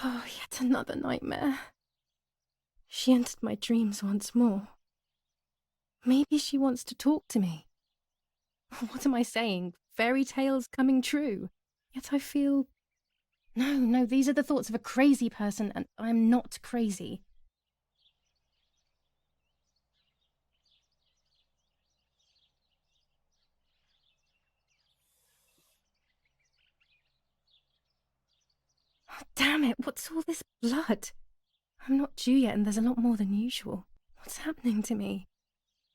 Oh, yet another nightmare. She entered my dreams once more. Maybe she wants to talk to me. What am I saying? Fairy tales coming true. Yet I feel... No, these are the thoughts of a crazy person, and I'm not crazy. Oh, damn it, what's all this blood? I'm not due yet, and there's a lot more than usual. What's happening to me?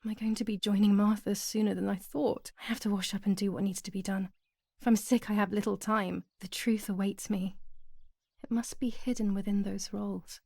Am I going to be joining Martha sooner than I thought? I have to wash up and do what needs to be done. If I'm sick, I have little time. The truth awaits me. It must be hidden within those rolls.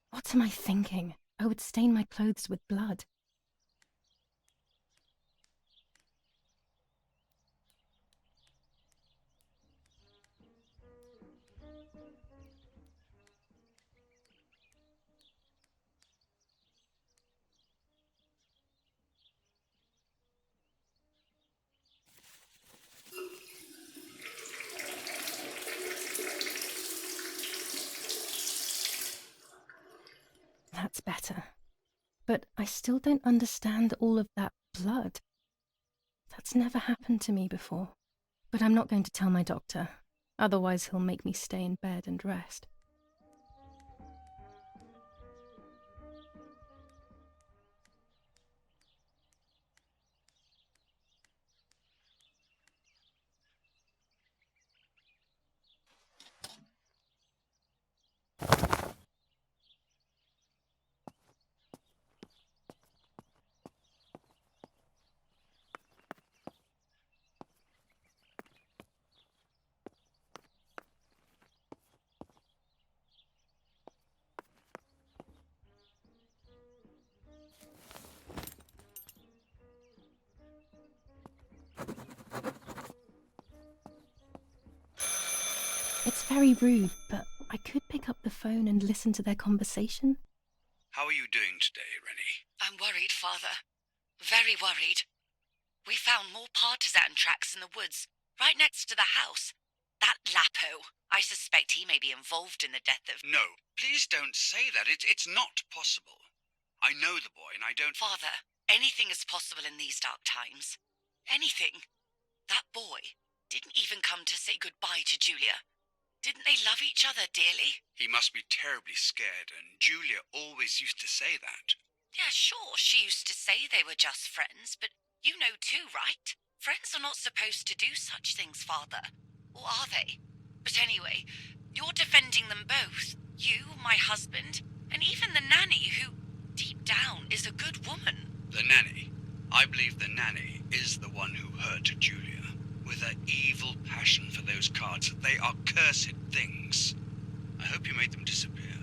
What am I thinking? I would stain my clothes with blood. That's better. But I still don't understand all of that blood. That's never happened to me before. But I'm not going to tell my doctor. Otherwise he'll make me stay in bed and rest. It's very rude, but I could pick up the phone and listen to their conversation. How are you doing today, Rennie? I'm worried, Father. Very worried. We found more partisan tracks in the woods, right next to the house. That Lapo, I suspect he may be involved in the death of... No, please don't say that. It's not possible. I know the boy and I don't... Father, anything is possible in these dark times. Anything. That boy didn't even come to say goodbye to Julia. Didn't they love each other dearly? He must be terribly scared, and Julia always used to say that. Yeah, sure, she used to say they were just friends, but you know too, right? Friends are not supposed to do such things, Father. Or are they? But anyway, you're defending them both. You, my husband, and even the nanny who, deep down, is a good woman. The nanny? I believe the nanny is the one who hurt Julia. With her evil passion for those cards, they are cursed things. I hope you made them disappear.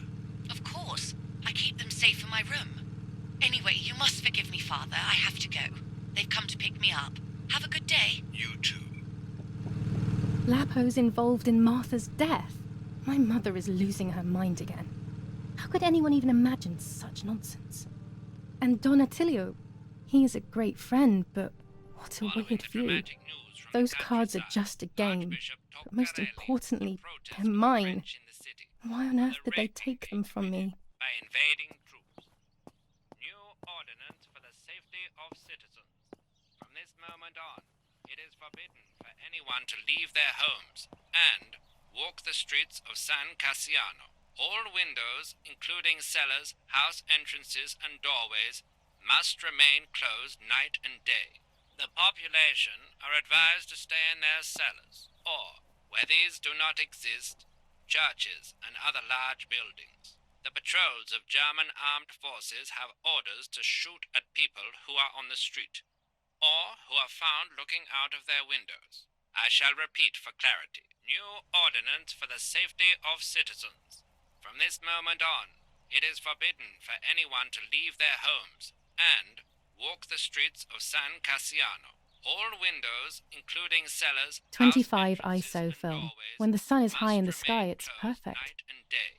Of course. I keep them safe in my room. Anyway, you must forgive me, Father. I have to go. They've come to pick me up. Have a good day. You too. Lapo's involved in Martha's death. My mother is losing her mind again. How could anyone even imagine such nonsense? And Don Attilio, he is a great friend, but what a weird view. Those cards are just a game, but most importantly, they're mine. Why on earth did they take them from me? By invading troops. New ordinance for the safety of citizens. From this moment on, it is forbidden for anyone to leave their homes and walk the streets of San Cassiano. All windows, including cellars, house entrances, and doorways, must remain closed night and day. The population are advised to stay in their cellars, or, where these do not exist, churches and other large buildings. The patrols of German armed forces have orders to shoot at people who are on the street, or who are found looking out of their windows. I shall repeat for clarity. New ordinance for the safety of citizens. From this moment on, it is forbidden for anyone to leave their homes and walk the streets of San Cassiano. All windows, including cellars, 25 house ISO entrances, and film. doorways, When the sun is high in the must sky, remain it's closed perfect. night and day.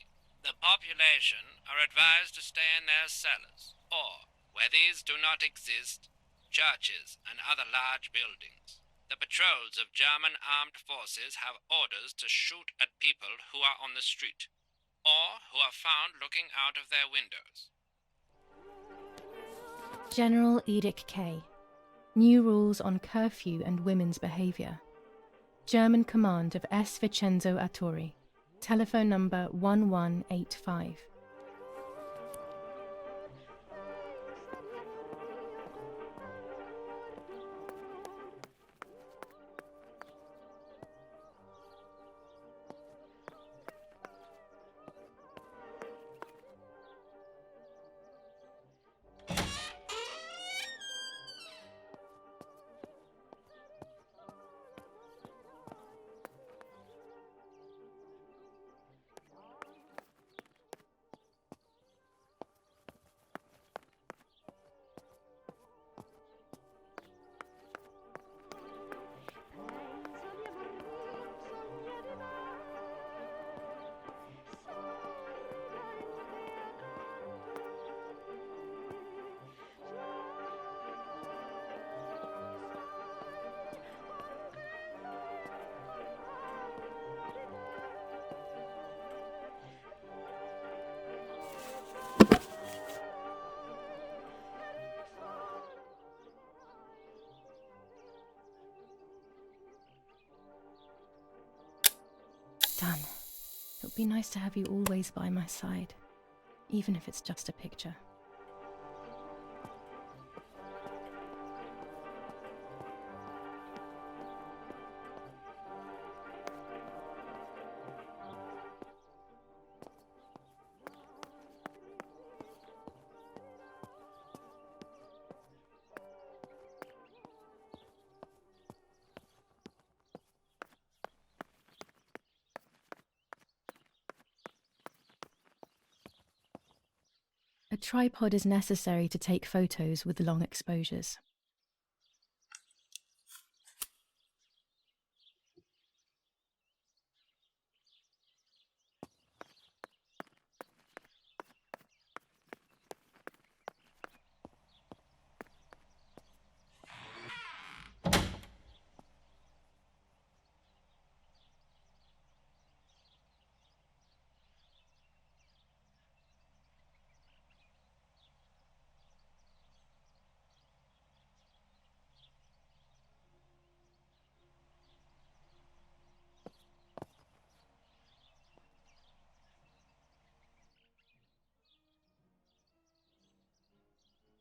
The population are advised to stay in their cellars, or, where these do not exist, churches and other large buildings. The patrols of German armed forces have orders to shoot at people who are on the street, or who are found looking out of their windows. General Edict K. New rules on curfew and women's behaviour. German command of S. Vincenzo Arturi. Telephone number 1185. Done. It would be nice to have you always by my side, even if it's just a picture. A tripod is necessary to take photos with long exposures.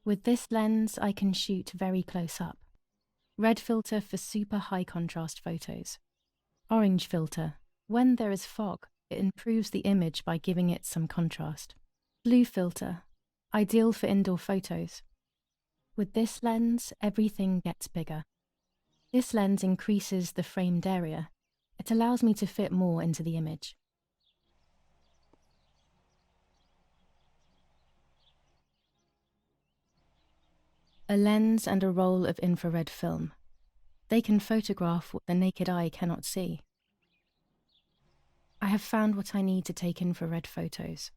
With this lens, I can shoot very close up. Red filter for super high contrast photos. Orange filter. When there is fog, it improves the image by giving it some contrast. Blue filter. Ideal for indoor photos. With this lens, everything gets bigger. This lens increases the framed area. It allows me to fit more into the image. A lens and a roll of infrared film. They can photograph what the naked eye cannot see. I have found what I need to take infrared photos.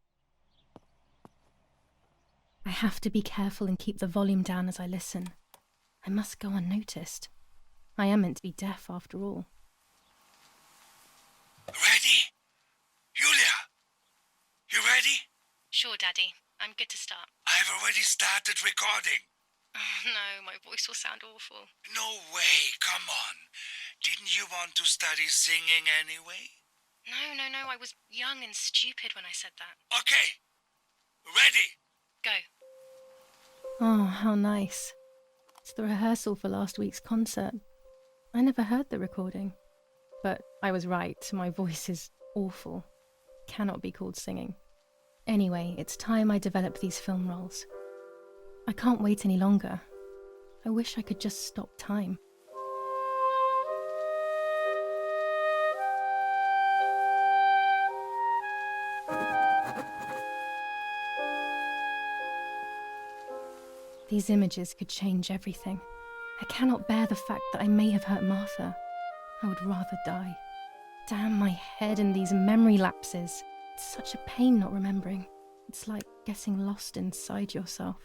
I have to be careful and keep the volume down as I listen. I must go unnoticed. I am meant to be deaf after all. Ready? Julia? You ready? Sure, Daddy. I'm good to start. I've already started recording. Oh, no, my voice will sound awful. No way, come on. Didn't you want to study singing anyway? No, I was young and stupid when I said that. Okay, ready? Go. Oh, how nice. It's the rehearsal for last week's concert. I never heard the recording. But I was right, my voice is awful. Cannot be called singing. Anyway, it's time I develop these film roles. I can't wait any longer. I wish I could just stop time. These images could change everything. I cannot bear the fact that I may have hurt Martha. I would rather die. Damn my head and these memory lapses. It's such a pain not remembering. It's like getting lost inside yourself.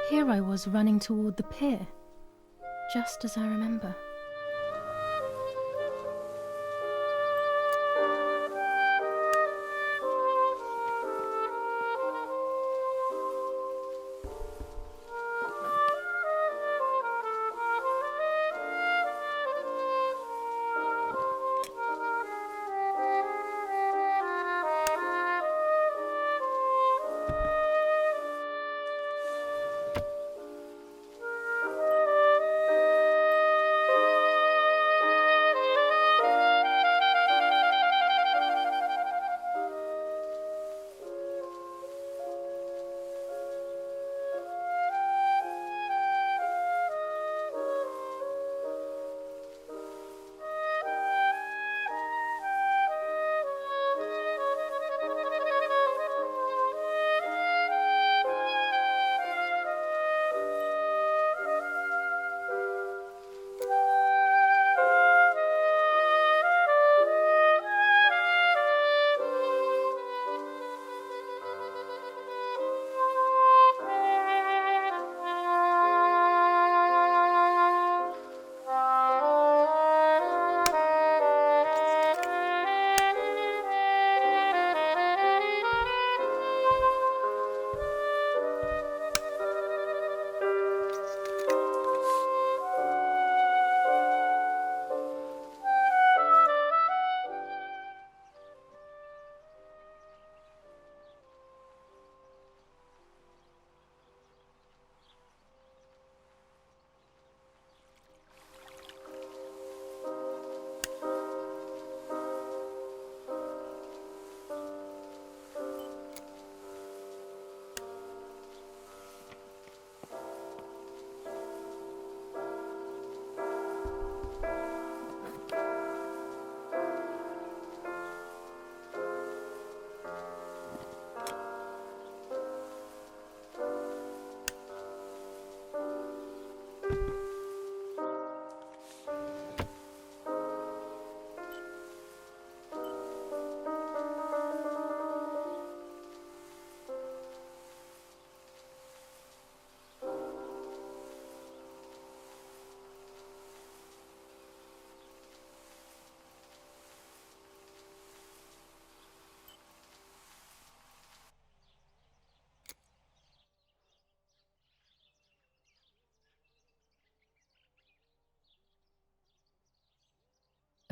Here I was running toward the pier, just as I remember.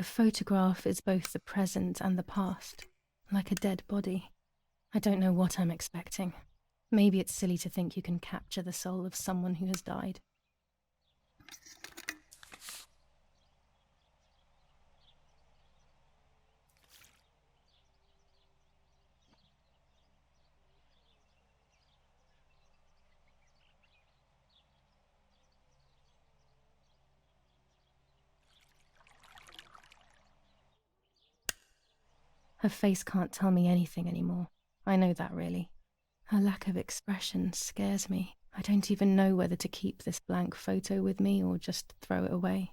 photograph is both the present and the past, like a dead body. I don't know what I'm expecting. Maybe it's silly to think you can capture the soul of someone who has died. Her face can't tell me anything anymore. I know that, really. Her lack of expression scares me. I don't even know whether to keep this blank photo with me or just throw it away.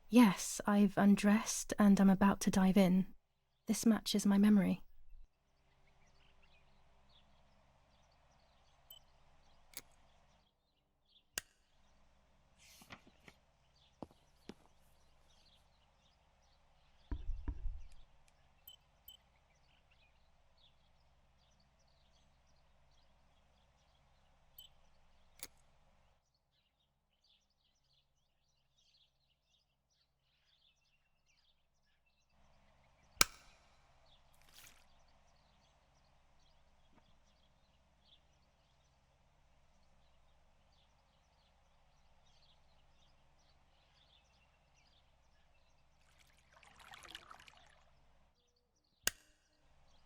Yes, I've undressed and I'm about to dive in. This matches my memory.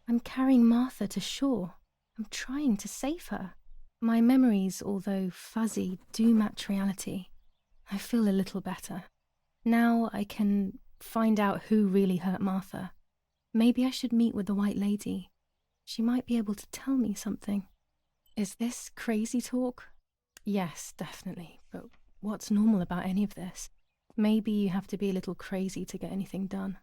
I'm carrying Martha to shore. I'm trying to save her. My memories, although fuzzy, do match reality. I feel a little better. Now I can find out who really hurt Martha. Maybe I should meet with the White Lady. She might be able to tell me something. Is this crazy talk? Yes, definitely. But what's normal about any of this? Maybe you have to be a little crazy to get anything done.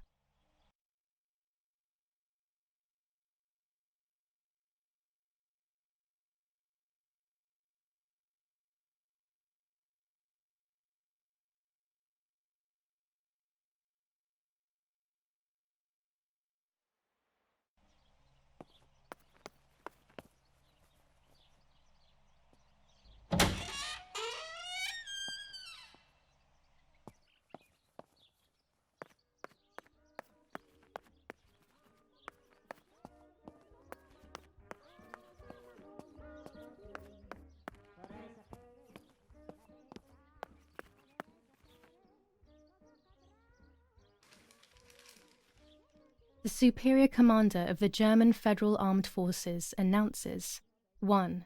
The Superior Commander of the German Federal Armed Forces announces 1.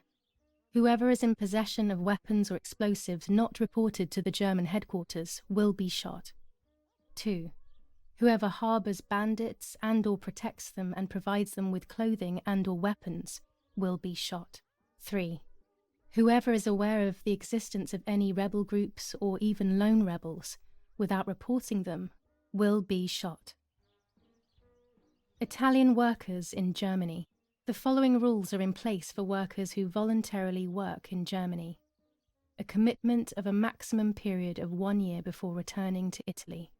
Whoever is in possession of weapons or explosives not reported to the German headquarters will be shot. 2. Whoever harbors bandits and/or protects them and provides them with clothing and/or weapons will be shot. 3. Whoever is aware of the existence of any rebel groups or even lone rebels without reporting them will be shot. Italian workers in Germany. The following rules are in place for workers who voluntarily work in Germany. A commitment of a maximum period of 1 year before returning to Italy.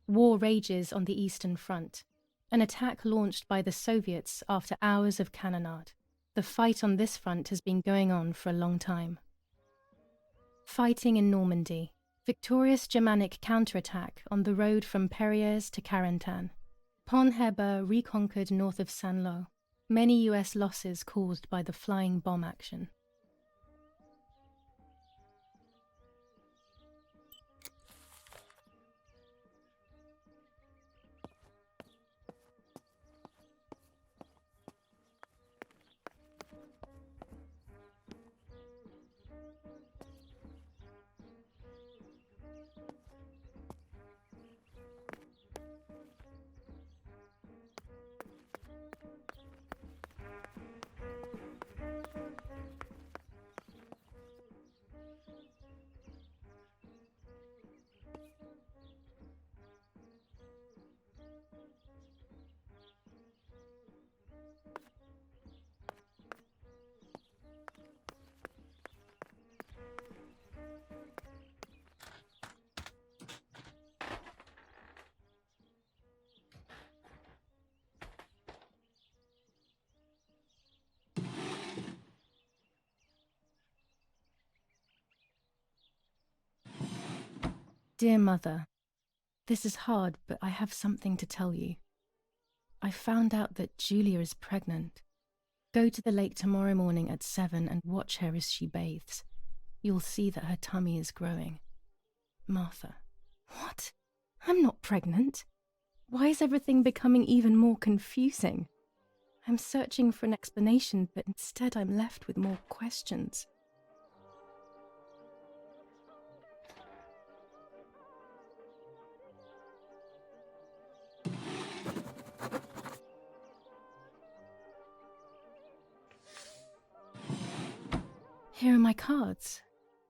War rages on the Eastern Front. An attack launched by the Soviets after hours of cannonade. The fight on this front has been going on for a long time. Fighting in Normandy. Victorious Germanic counterattack on the road from Perrières to Carentan. Pont Heber reconquered north of Saint-Lô. Many US losses caused by the flying bomb action. Dear Mother, this is hard, but I have something to tell you. I found out that Julia is pregnant. Go to the lake tomorrow morning at 7 and watch her as she bathes. You'll see that her tummy is growing. Martha. What? I'm not pregnant. Why is everything becoming even more confusing? I'm searching for an explanation, but instead I'm left with more questions. Here are my cards.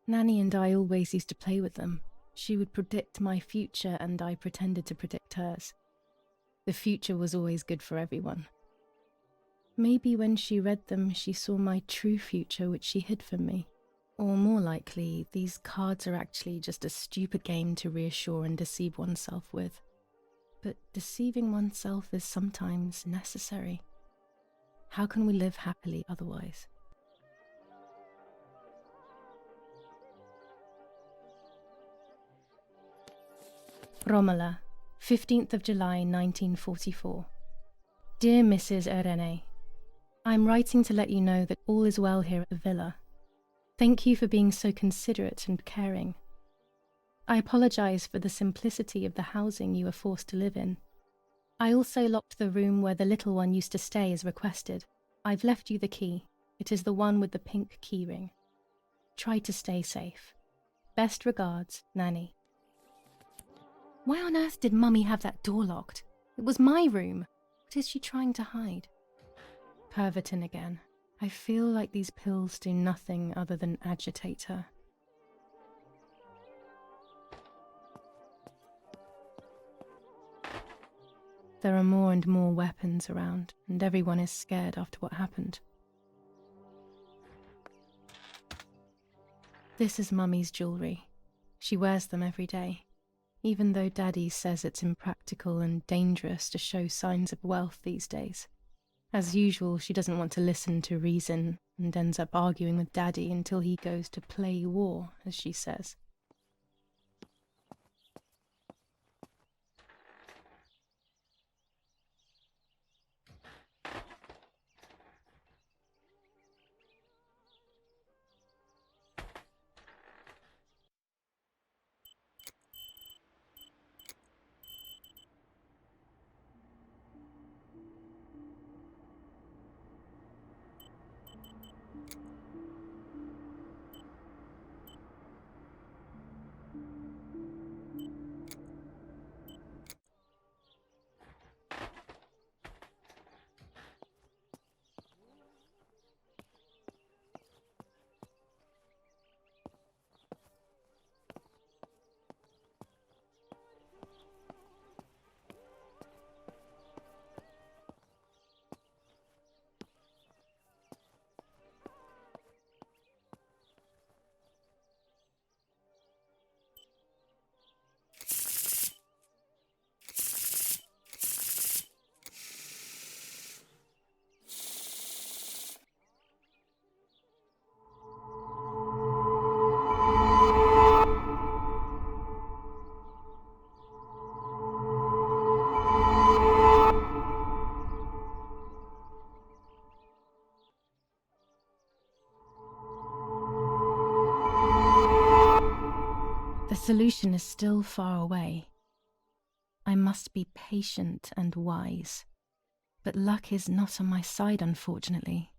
Nanny and I always used to play with them. She would predict my future and I pretended to predict hers. The future was always good for everyone. Maybe when she read them, she saw my true future, which she hid from me. Or more likely, these cards are actually just a stupid game to reassure and deceive oneself with. But deceiving oneself is sometimes necessary. How can we live happily otherwise? Romola, 15th of July 1944. Dear Mrs. Irene, I'm writing to let you know that all is well here at the villa. Thank you for being so considerate and caring. I apologise for the simplicity of the housing you were forced to live in. I also locked the room where the little one used to stay as requested. I've left you the key. It is the one with the pink keyring. Try to stay safe. Best regards, Nanny. Why on earth did Mummy have that door locked? It was my room. What is she trying to hide? Pervertin again. I feel like these pills do nothing other than agitate her. There are more and more weapons around, and everyone is scared after what happened. This is Mummy's jewellery. She wears them every day. Even though Daddy says it's impractical and dangerous to show signs of wealth these days. As usual, she doesn't want to listen to reason and ends up arguing with Daddy until he goes to play war, as she says. The solution is still far away. I must be patient and wise. But luck is not on my side, unfortunately.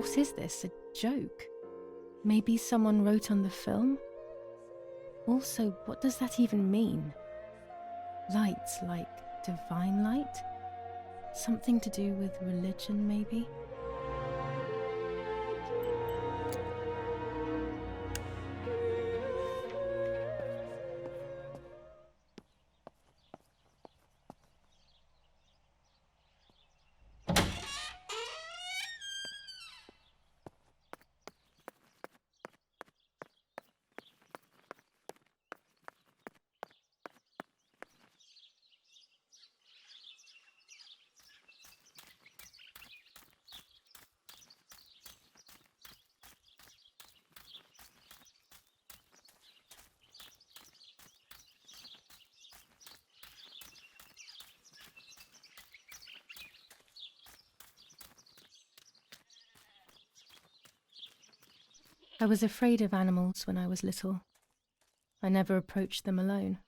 What is this? A joke? Maybe someone wrote on the film? Also, what does that even mean? Light, like divine light? Something to do with religion, maybe? I was afraid of animals when I was little. I never approached them alone.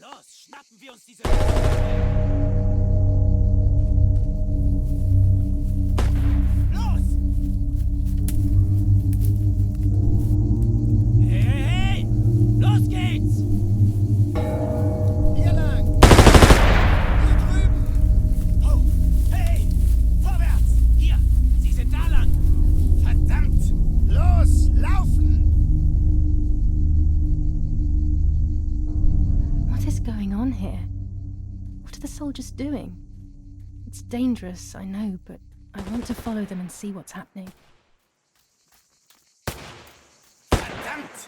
Los, schnappen wir uns diese... Los! Hey, hey, hey! Los geht's! Hier lang! Hier drüben! Oh, hey! Vorwärts! Hier! Sie sind da lang! Verdammt! Los, laufen! What is going on here? What are the soldiers doing? It's dangerous, I know, but I want to follow them and see what's happening. Verdammt!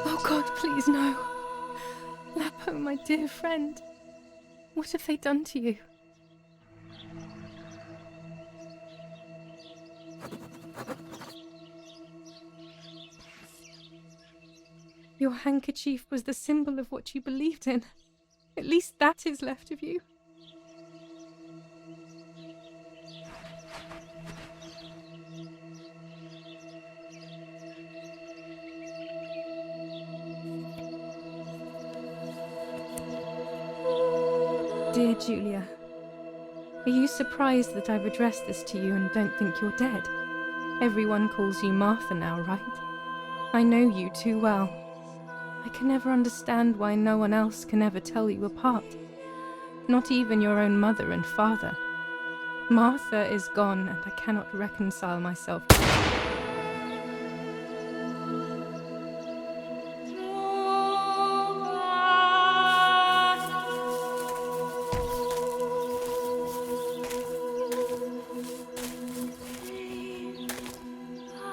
Oh God, please no. Lapo, my dear friend. What have they done to you? Your handkerchief was the symbol of what you believed in. At least that is left of you. Dear Julia, are you surprised that I've addressed this to you and don't think you're dead? Everyone calls you Martha now, right? I know you too well. I can never understand why no one else can ever tell you apart. Not even your own mother and father. Martha is gone, and I cannot reconcile myself to it.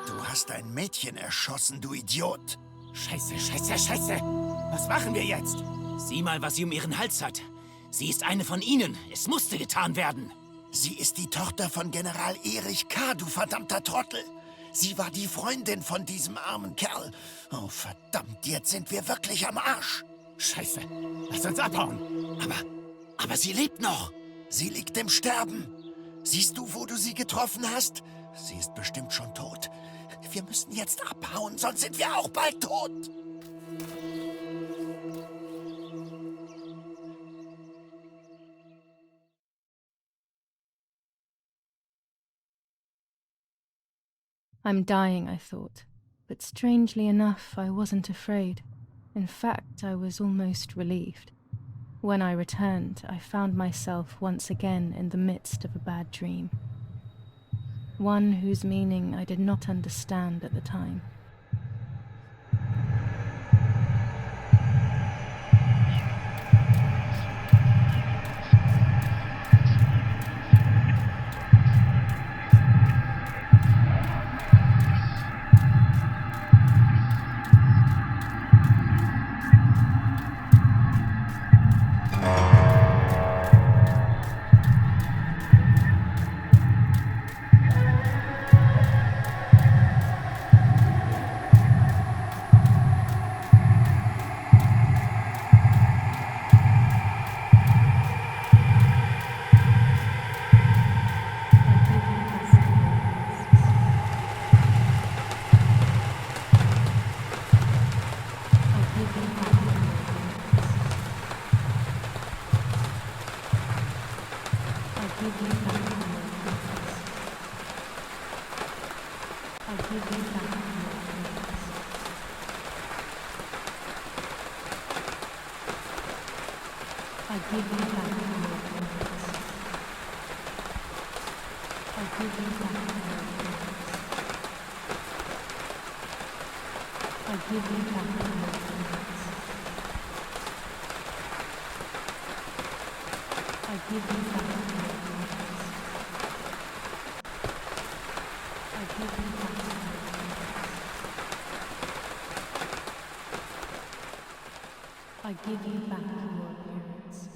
Du hast ein Mädchen erschossen, du Idiot. Scheiße, scheiße, scheiße. Was machen wir jetzt? Sieh mal, was sie um ihren Hals hat. Sie ist eine von ihnen. Es musste getan werden. Sie ist die Tochter von General Erich K., du verdammter Trottel. Sie war die Freundin von diesem armen Kerl. Oh, verdammt, jetzt sind wir wirklich am Arsch. Scheiße, lass uns abhauen. Aber sie lebt noch. Sie liegt im Sterben. Siehst du, wo du sie getroffen hast? Sie ist bestimmt schon tot. Wir müssen jetzt abhauen, sonst sind wir auch bald tot. I'm dying, I thought, but strangely enough, I wasn't afraid. In fact, I was almost relieved. When I returned, I found myself once again in the midst of a bad dream. One whose meaning I did not understand at the time. I give you back your appearance.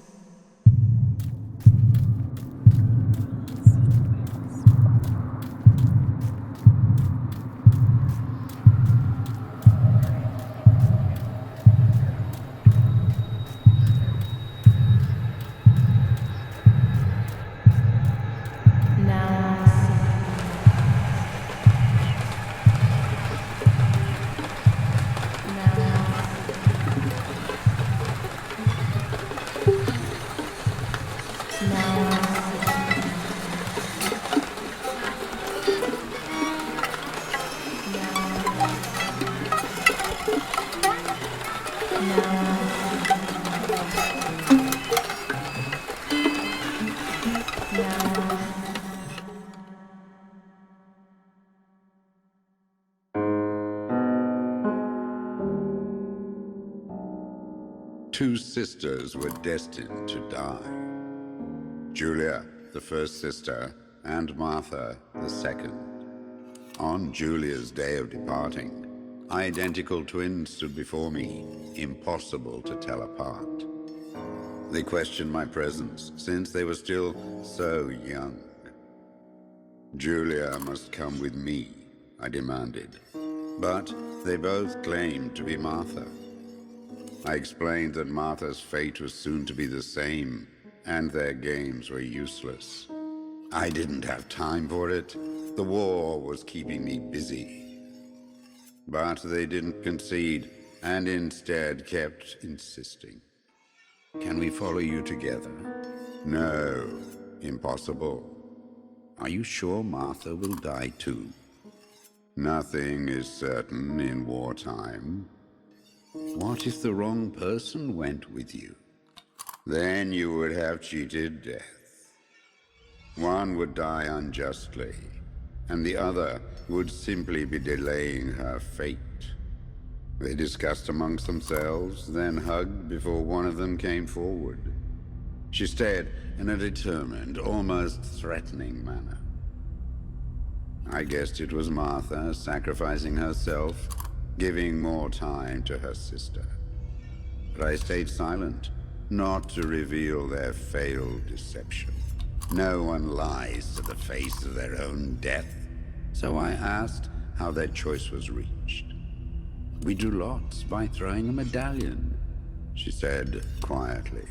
Two sisters were destined to die. Julia, the first sister, and Martha the second. On Julia's day of departing, identical twins stood before me, impossible to tell apart. They questioned my presence, since they were still so young. Julia must come with me, I demanded, but they both claimed to be Martha. I explained that Martha's fate was soon to be the same, and their games were useless. I didn't have time for it. The war was keeping me busy. But they didn't concede, and instead kept insisting. Can we follow you together? No, impossible. Are you sure Martha will die too? Nothing is certain in wartime. What if the wrong person went with you? Then you would have cheated death. One would die unjustly, and the other would simply be delaying her fate. They discussed amongst themselves, then hugged before one of them came forward. She stared in a determined, almost threatening manner. I guessed it was Martha sacrificing herself, giving more time to her sister. But I stayed silent, not to reveal their failed deception. No one lies to the face of their own death, so I asked how their choice was reached. We drew lots by throwing a medallion, she said quietly.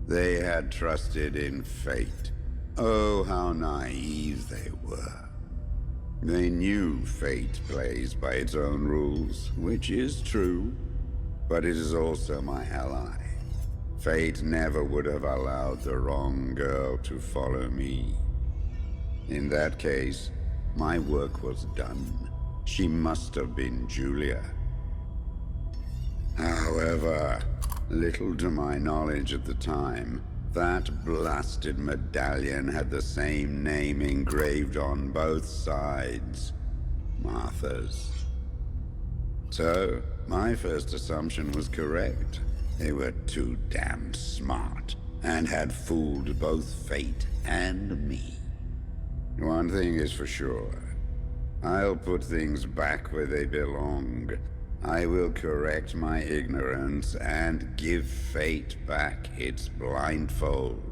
They had trusted in fate. Oh, how naive they were. They knew fate plays by its own rules, which is true, but it is also my ally. Fate never would have allowed the wrong girl to follow me. In that case, my work was done. She must have been Julia. However, little to my knowledge at the time, that blasted medallion had the same name engraved on both sides. Martha's. So, my first assumption was correct. They were too damn smart, and had fooled both fate and me. One thing is for sure. I'll put things back where they belong. I will correct my ignorance and give fate back its blindfold.